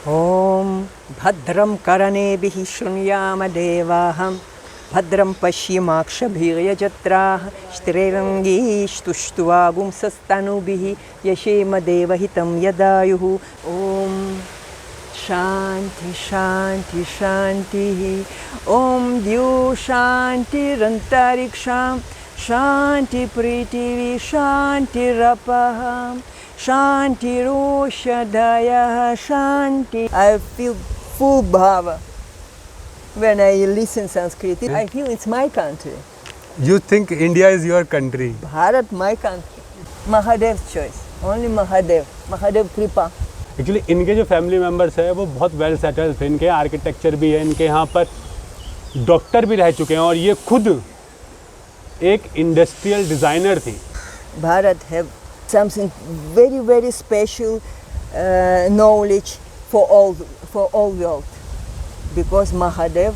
ॐ भद्रं कर्णेभिः शृणुयाम देवाः भद्रं पश्येमाक्षभिर्यजत्राः स्थिरैरङ्गैस्तुष्ट्वागुंसस्तनूभिः यशेम देवहितं यदायुः ॐ शान्ति शान्ति शान्तिः ॐ द्यौः शान्तिरन्तरिक्षां शान्ति पृथिवी शान्तिरपः शान्तिरोषधयः शान्ति. I feel full bhava when I listen Sanskrit. I feel it's my country. You think India is your country? Bharat my country. Mahadev's choice. Only Mahadev. Mahadev Kripa. Actually इनके जो family members है वो बहुत well settled थे. इनके architecture भी है, इनके यहाँ पर डॉक्टर भी रह चुके हैं और ये खुद एक इंडस्ट्रियल डिज़ाइनर थी. Bharat have something very very special knowledge for all world because Mahadev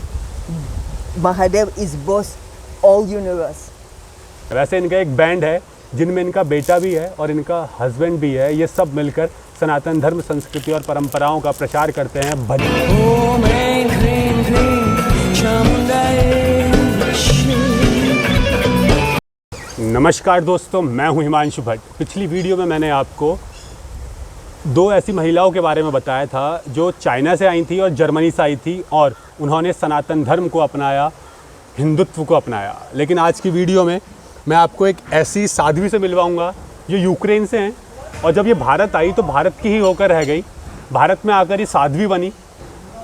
is boss all universe. वैसे इनका एक बैंड है जिनमें इनका बेटा भी है और इनका हस्बैंड भी है. ये सब मिलकर सनातन धर्म, संस्कृति और परंपराओं का प्रचार करते हैं. भजन. ओम ह्रीं ह्रीं ह्रीं चामुंडायै नमस्कार दोस्तों, मैं हूं हिमांशु भट्ट. पिछली वीडियो में मैंने आपको दो ऐसी महिलाओं के बारे में बताया था जो चाइना से आई थी और जर्मनी से आई थी और उन्होंने सनातन धर्म को अपनाया, हिंदुत्व को अपनाया. लेकिन आज की वीडियो में मैं आपको एक ऐसी साध्वी से मिलवाऊंगा जो यूक्रेन से हैं और जब ये भारत आई तो भारत की ही होकर रह गई. भारत में आकर ये साध्वी बनी,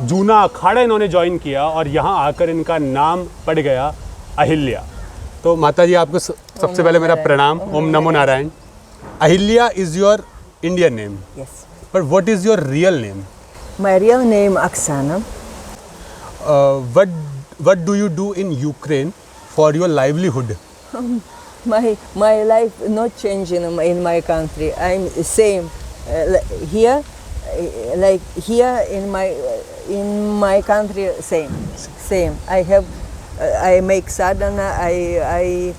जूना अखाड़ा इन्होंने ज्वाइन किया और यहाँ आकर इनका नाम पड़ गया अहिल्या. तो माता जी आपको सबसे पहले मेरा प्रणाम. ओम नमो Narayan. Ahilya is your Indian name. Yes. But what is your real name? My real name Oksana. What do you do in Ukraine for your livelihood? My life not changing in my country. I'm same here, like here in my country same. I make sadhana. I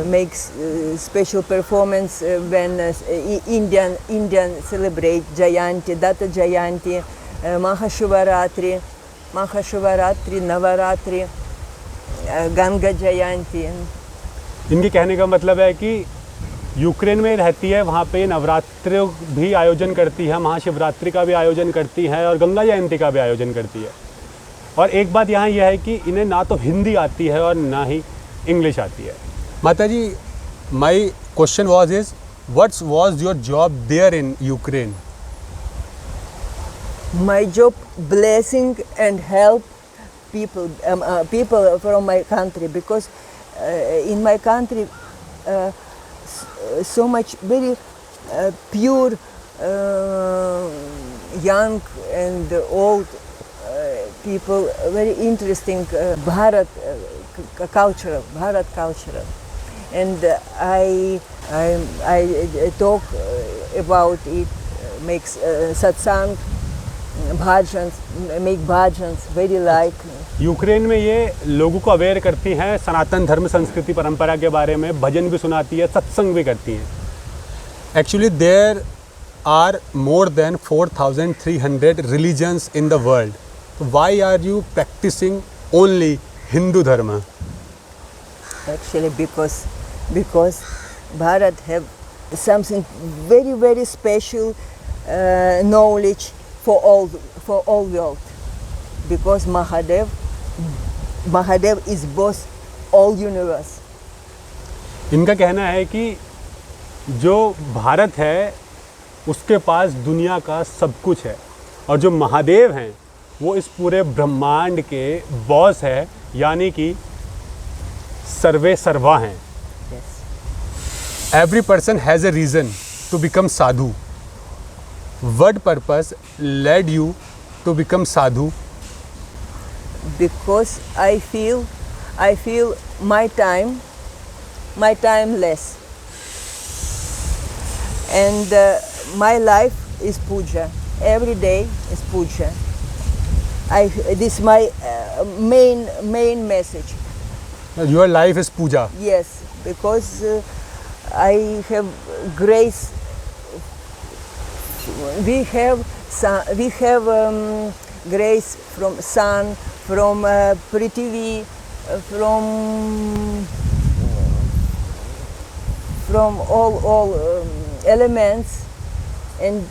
make special performance when Indian celebrate Jayanti, Datta Jayanti, Mahashivaratri, Navaratri, Ganga Jayanti. इनके कहने का मतलब है कि Ukraine में रहती है, वहाँ पे नवरात्रि भी आयोजन करती है, महाशिवरात्रि का भी आयोजन करती है और गंगा जयंती का भी आयोजन करती है. और एक बात यहाँ यह है कि इन्हें ना तो हिंदी आती है और ना ही इंग्लिश आती है. माता जी, my question was was your job there in Ukraine? My job blessing and help people from my country because in my country so much very pure young and old people, very interesting Bharat culture, and I talk about it, makes satsang, bhajans, make bhajans very like. Ukraine में ये लोगों को aware करती हैं सनातन धर्म, संस्कृति, परंपरा के बारे में. भजन भी सुनाती है, सत्संग भी करती हैं. Actually there are more than 4,300 religions in the world. Why are you practicing only Hindu dharma? Actually, because Bharat have something very very special knowledge for all world. Because Mahadev is boss all universe. इनका कहना है कि जो भारत है उसके पास दुनिया का सब कुछ है और जो महादेव हैं वो इस पूरे ब्रह्मांड के बॉस है, यानी कि सर्वे सर्वा हैं. Every person has a reason to become sadhu. What purpose led you to become sadhu? Because I feel my time less, and my life is puja. Every day is puja. This is my main message. Your life is puja. Yes, because I have grace. We have we have grace from sun, from Prithvi, from all elements, and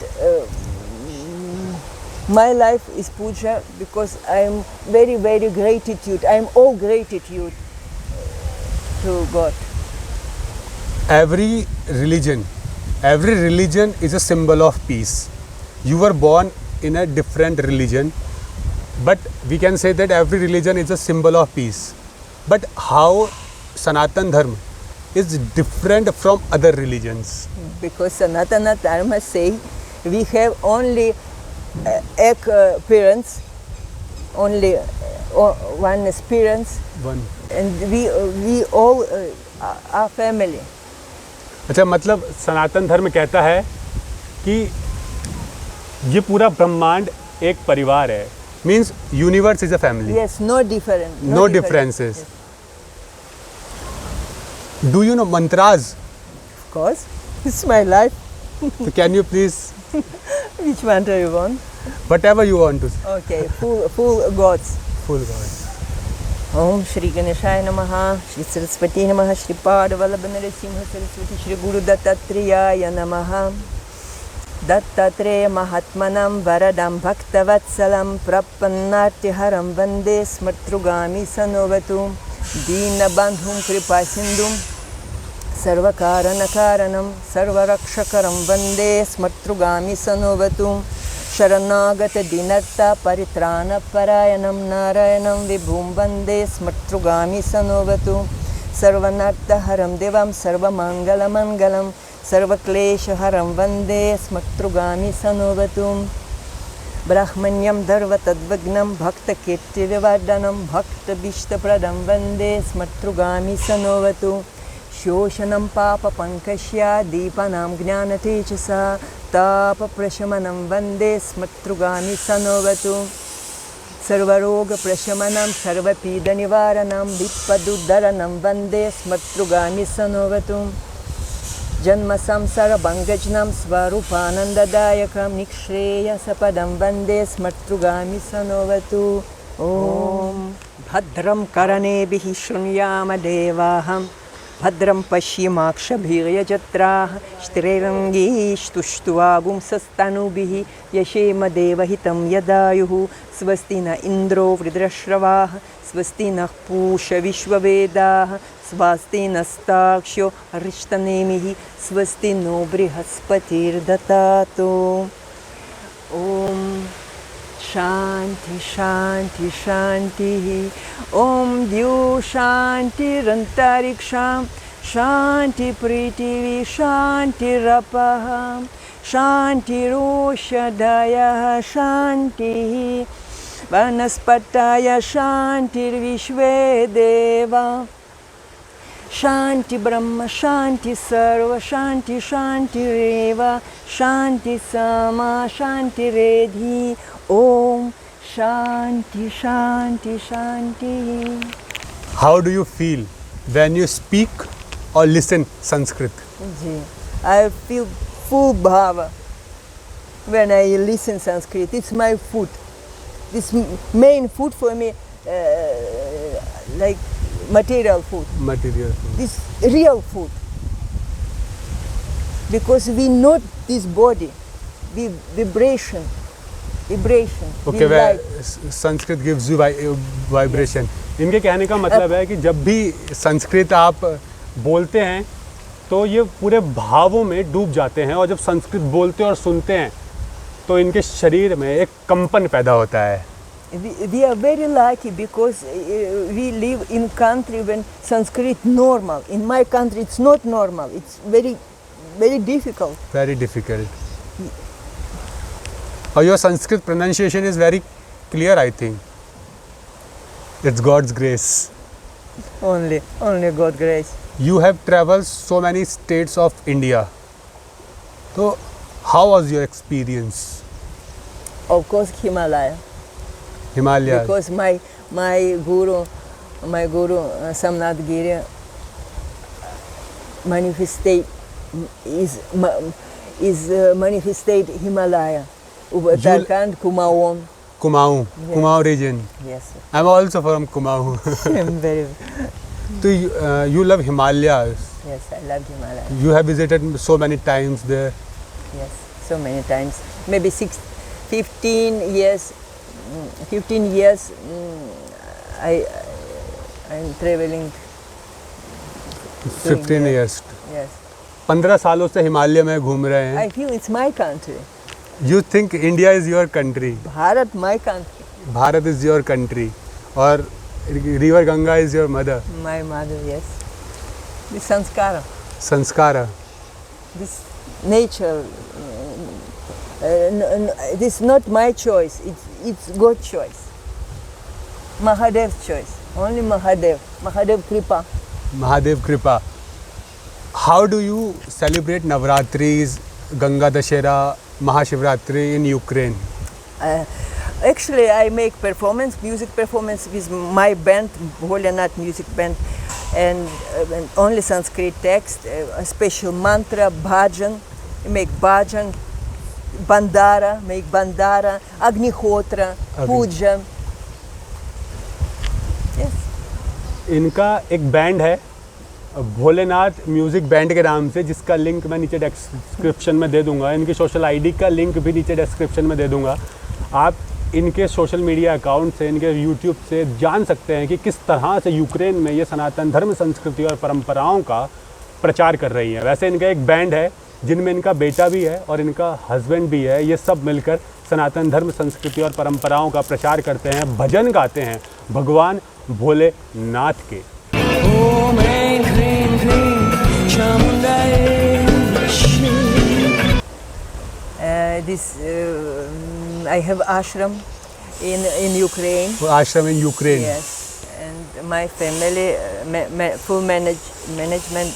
my life is puja because I'm very gratitude. I'm all gratitude to God. Every religion is a symbol of peace. You were born in a different religion, but we can say that every religion is a symbol of peace. But how Sanatan Dharma is different from other religions? Because Sanatana Dharma say we have only parents, only one experience, One. and we all are family. अच्छा, मतलब सनातन धर्म कहता है कि ये पूरा ब्रह्मांड एक परिवार है. Means universe is a family. Yes, no different. No differences. Do you know mantras? Of course, it's my life. So can you please, Which mantra you want? whatever you want to say. Okay, full gods. Full God. ओम श्री गणेशाय नमः, श्री सरस्वती नमः, श्री पादवल्लभ नरसिंह सरस्वती, श्री गुरु दत्तात्रेयाय नमः. दत्तात्रेय महात्मनं वरदं भक्तवत्सलं प्रपन्नार्तिहरं वन्दे स्मर्तृगामि सनोवतु. दीनबन्धुं कृपासिन्धुं सर्वकारणकारणं सर्वरक्षकरं वन्दे स्मर्तृगामि सनोवतु. शरणागतदीनर्ता परित्राणपरायणं नारायणं विभुं वन्दे स्मर्तृगामि सनोवतु. सर्वनर्तहरं देवं सर्वमङ्गलमङ्गलं सर्वक्लेशहरं वन्दे स्मर्तृगामि सनोवतु. ब्राह्मण्यं धर्वतद्विघ्नं भक्तकीर्तिविवर्धनं भक्तभीष्टप्रदं वन्दे स्मर्तृगामि सनोवतु. शोषणं पापपङ्कस्य दीपानां ज्ञानतेजसा तापप्रशमनं वन्दे स्मर्तृगामि सनोवतु. सर्वरोगप्रशमनं सर्वपीडनिवारणं विपदुद्धरणं वन्दे स्मर्तृगामि सनोवतु. जन्मसंसारभङ्गजनं स्वरूपानन्ददायकं निःश्रेयसपदं वन्दे स्मर्तृगामि सनोवतु. ॐ भद्रं कर्णेभिः शृणुयाम देवाः, भद्रं पश्येमाक्षभिर्यजत्राः, स्थिरैरङ्गैस्तुष्ट्वागुंसस्तनूभिः यशेम देवहितं यदायुः. स्वस्ति न इन्द्रो वृत्रश्रवाः, स्वस्ति नः पूषा विश्ववेदाः, स्वस्ति नस्तार्क्ष्यो अरिष्टनेमिः, स्वस्ति नो बृहस्पतिर्दधातु. ॐ शान्ति शान्ति शान्तिः. ॐ द्यौ शान्तिरन्तरिक्षं शान्ति पृथिवी शान्तिरपः शान्तिरोषधयः शान्तिः वनस्पतयः शान्तिर्विश्वे देवा शान्ति ब्रह्म शान्ति सर्व शान्ति शान्तिरेव शान्ति समा शान्तिरेधि. ओम शांति शांति शांति. How do you feel when you speak or listen Sanskrit? Ji, I feel full bhava when I listen Sanskrit. It's my food. This main food for me, like material food. Material food. This real food. Because we know this body, vibration. Okay, where Sanskrit gives you vibration. इनके कहने का मतलब है कि जब भी संस्कृत आप बोलते हैं तो ये पूरे भावों में डूब जाते हैं, और जब संस्कृत बोलते और सुनते हैं तो इनके शरीर में एक कंपन पैदा होता है. We are very lucky because we live in country when Sanskrit normal. In my country it's not normal. It's very difficult. Very difficult. Or your Sanskrit pronunciation is very clear, I think. It's God's grace. Only God grace. You have traveled so many states of India. So, how was your experience? Of course, Himalaya. Himalaya. Because my guru, Samnath Giri, manifested Himalaya. Uttarakhand, Kumaon. Kumaon, Yes. Kumaon region. Yes, sir. I'm also from Kumaon. I'm very. So you love Himalayas. Yes, I love Himalaya. You have visited so many times there. Yes, so many times. Maybe 15 years. 15 years. I'm traveling. 15 that. years. Yes. 15 सालों से हिमालय में घूम रहे हैं. I feel it's my country. You think India is your country. Bharat, my country. Bharat is your country. और river Ganga is your mother. My mother, yes. This sanskara, संस्कार. this nature, this is not my choice. It's God's choice. Mahadev's choice. Only Mahadev. Mahadev Kripa. Mahadev Kripa. How do you celebrate Navratris, Ganga Dashera, Mahashivratri in Ukraine? Actually, I make music performance with my band, Bholenath Music Band, and only Sanskrit text, a special mantra, bhajan. I make bhajan, make bandara, agnihotra, puja. Yes. इनका एक band है Bholenath music band के नाम से, जिसका link मैं नीचे description में दे दूंगा. इनकी सोशल आईडी का लिंक भी नीचे डिस्क्रिप्शन में दे दूंगा. आप इनके सोशल मीडिया अकाउंट से, इनके यूट्यूब से जान सकते हैं कि किस तरह से यूक्रेन में ये सनातन धर्म, संस्कृति और परंपराओं का प्रचार कर रही हैं. वैसे इनका एक बैंड है जिनमें इनका बेटा भी है और इनका हस्बैंड भी है. ये सब मिलकर सनातन धर्म, संस्कृति और परंपराओं का प्रचार करते हैं, भजन गाते हैं भगवान भोलेनाथ के. Om Hrim Hrim Hrim Chamundaye I have ashram in Ukraine. आश्रम in Ukraine. Yes, and my family full management.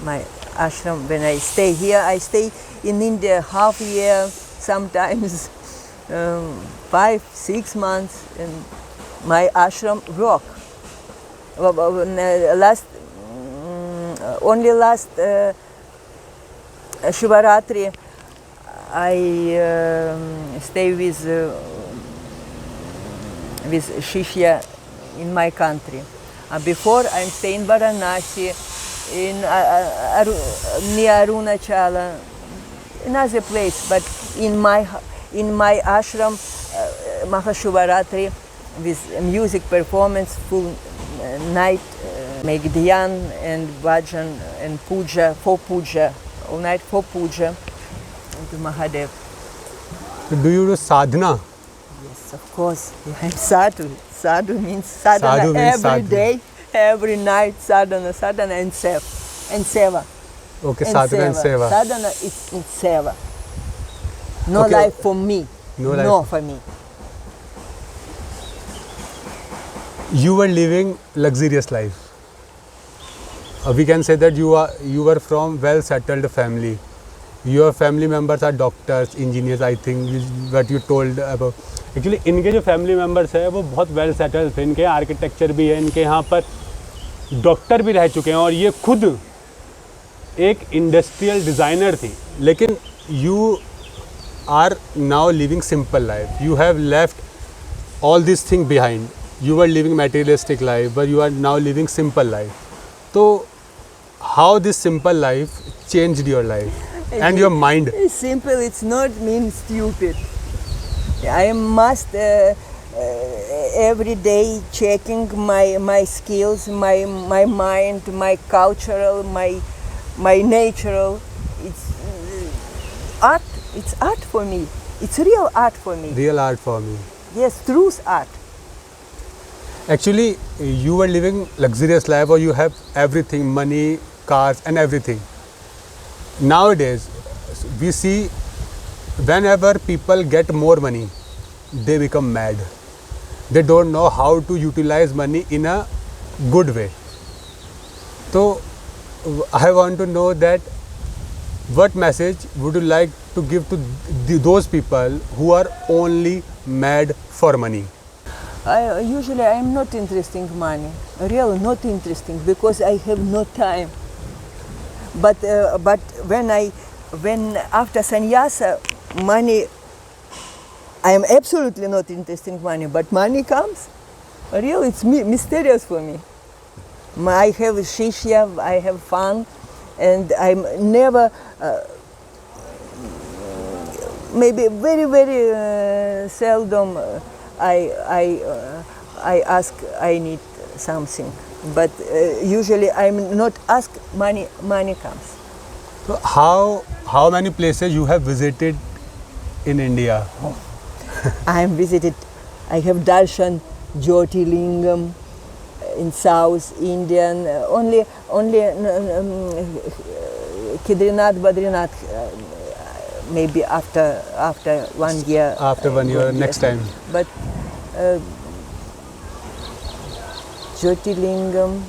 My ashram. When I stay here, I stay in India half a year, sometimes 5-6 months, and my ashram work. Only last Shivaratri, I stay with Shishya in my country. Before I'm staying in Varanasi, near Arunachala, another place. But in my ashram, Mahashivaratri, with music performance, full night, make dhyan and bhajan and puja, all night for puja to Mahadev. Do you do sadhana? Yes, of course. I'm sadhu. Sadhu means sadhana Sadhu means every sadhana. day, every night, sadhana and seva. Okay, sadhana and seva. Sadhana is in seva. No Okay. life for me. No life. No for me. You were living luxurious life. We can say that you were from well settled family. Your family members are doctors, engineers, I think, what you told about. Actually इनके जो family members हैं वो बहुत well settled थे. इनके architecture भी है, इनके यहाँ पर डॉक्टर भी रह चुके हैं और ये खुद एक इंडस्ट्रियल डिज़ाइनर थी. लेकिन you are now living simple life. You have left all this thing behind. You were living materialistic life, but you are now living simple life. So, how this simple life changed your life and your mind? It's simple. It's not mean stupid. I must every day checking my skills, my mind, my cultural, my natural. It's art. It's art for me. It's real art for me. Real art for me. Yes, truth art. Actually, you were living luxurious life, or you have everything, money, cars and everything. Nowadays, we see whenever people get more money, they become mad. They don't know how to utilize money in a good way. So, I want to know that what message would you like to give to those people who are only mad for money? Usually I'm not interested in money, really not interesting, because I have no time. But when after sannyasa, money I am absolutely not interested in money, but money comes. Real, it's mysterious for me. I have shisha, I have fun, and I'm never, maybe very, very seldom I ask, I need something. But usually I'm not ask, money comes. So how many places you have visited in India? I am visited, I have darshan Jyotirlingam in South Indian, only Kedarnath, Badrinath, maybe after 1 year. After 1 year, next time. But Jyotirlingam,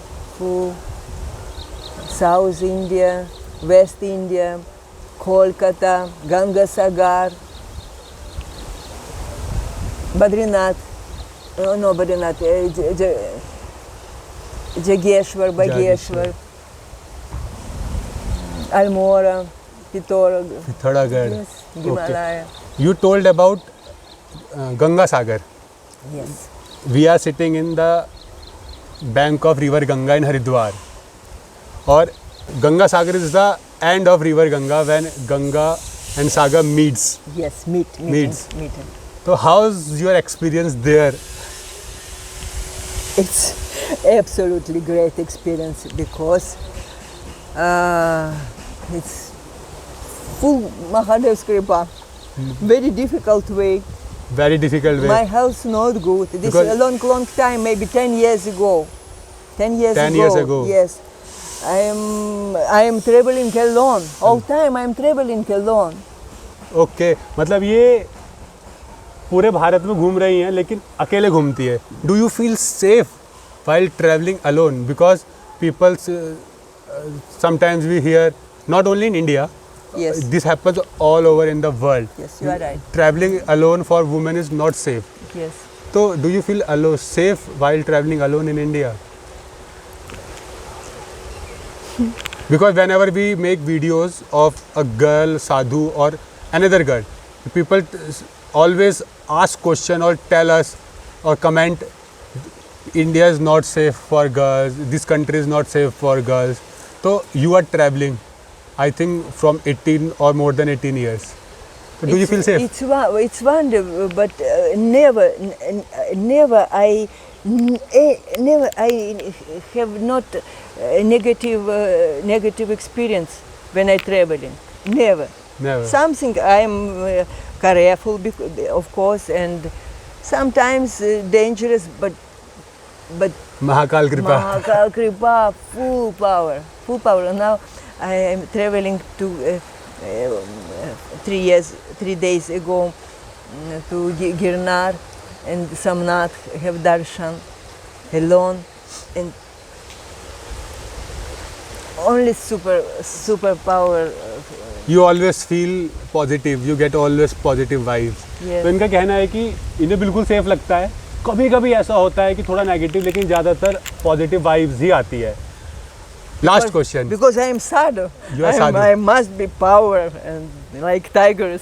South India, West India, Kolkata, Gangasagar, Badrinath, no Badrinath, Jageshwar, Bageshwar, Almora, Pithoragarh. yes, Himalaya. You told about Ganga Sagar. Yes, We are sitting in the bank of river Ganga in Haridwar. Or Ganga Sagar is the end of river Ganga when Ganga and Sagar meets. yes, Meets. meet. So how's your experience there? It's absolutely great experience because it's full Mahadev's Kripa. Very difficult way. Very difficult way. My health not good. This Because- is a long time, maybe 10 years ago. 10 years 10 ago. years ago. Yes. I am traveling alone. All time I am traveling alone. Okay मतलब ये पूरे भारत में घूम रही हैं लेकिन अकेले घूमती है. Do you feel safe while traveling alone? Because people sometimes we hear, not only in India, Yes. this happens all over in the world. Yes, you are right. Traveling alone for women is not safe. Yes. So do you feel safe while traveling alone in India? Because whenever we make videos of a girl, sadhu or another girl, people always ask question or tell us or comment, India is not safe for girls, this country is not safe for girls. So you are traveling, I think from 18 or more than 18 years. So do you feel safe? It's wonderful, but never I have not negative experience when I traveling. Never. Never. Something I am careful, of course, and sometimes dangerous, but Mahakal Kripa. Mahakal Kripa, full power. Now I am traveling to 3 days ago to Girnar and Somnath, have darshan alone, and only super power. You always feel positive, you get always positive vibes. Yes. तो इनका कहना है कि इन्हें बिल्कुल safe लगता है. कभी कभी ऐसा होता है कि थोड़ा नेगेटिव, लेकिन ज़्यादातर पॉजिटिव वाइब्स ही आती है. Last question. Because I am sadhu. You are sadhu. I must be power and like tigers.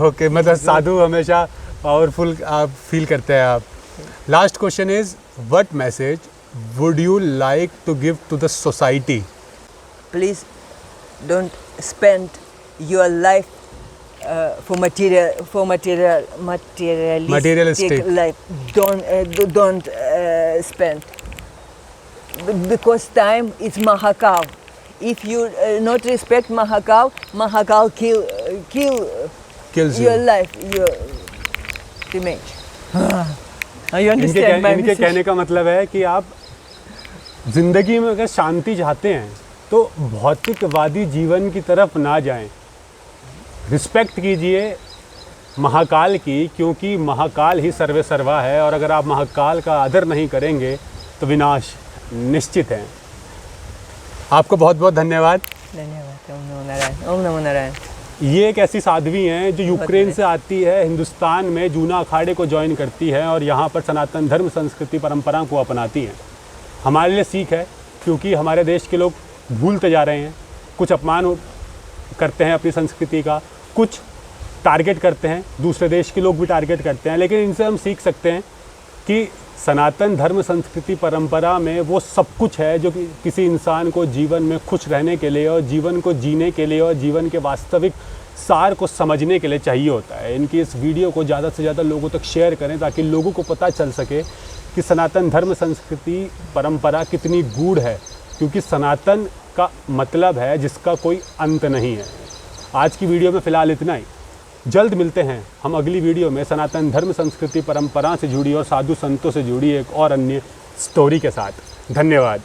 Okay मतलब साधु हमेशा पावरफुल आप फील करते हैं आप. Last question is, what message would you like to give to the society? Please don't spend your life for materialistic life. Don't spend, because time is Mahakal. If you not respect Mahakal Kills your you. life, your image. You understand my इनके message? कहने का मतलब है कि आप जिंदगी में अगर शांति चाहते हैं तो भौतिकवादी जीवन की तरफ ना जाएं. रिस्पेक्ट कीजिए महाकाल की, क्योंकि महाकाल ही सर्वे सर्वा है, और अगर आप महाकाल का आदर नहीं करेंगे तो विनाश निश्चित है. आपको बहुत बहुत धन्यवाद. धन्यवाद. ओम नमो नारायण. ओम नमो नारायण. ये एक ऐसी साध्वी हैं जो यूक्रेन से आती है, हिंदुस्तान में जूना अखाड़े को ज्वाइन करती है और यहाँ पर सनातन धर्म संस्कृति परंपरा को अपनाती हैं. हमारे लिए सीख है, क्योंकि हमारे देश के लोग भूलते जा रहे हैं. कुछ अपमान करते हैं अपनी संस्कृति का, कुछ टारगेट करते हैं, दूसरे देश के लोग भी टारगेट करते हैं, लेकिन इनसे हम सीख सकते हैं कि सनातन धर्म संस्कृति परंपरा में वो सब कुछ है जो कि किसी इंसान को जीवन में खुश रहने के लिए और जीवन को जीने के लिए और जीवन के वास्तविक सार को समझने के लिए चाहिए होता है। इनकी इस वीडियो को ज़्यादा से ज़्यादा लोगों तक शेयर करें ताकि लोगों को पता चल सके कि सनातन धर्म संस्कृति परंपरा कितनी गूढ़ है, क्योंकि सनातन का मतलब है जिसका कोई अंत नहीं है। आज की वीडियो में फ़िलहाल इतना ही। जल्द मिलते हैं हम अगली वीडियो में सनातन धर्म संस्कृति परंपरा से जुड़ी और साधु संतों से जुड़ी एक और अन्य स्टोरी के साथ। धन्यवाद।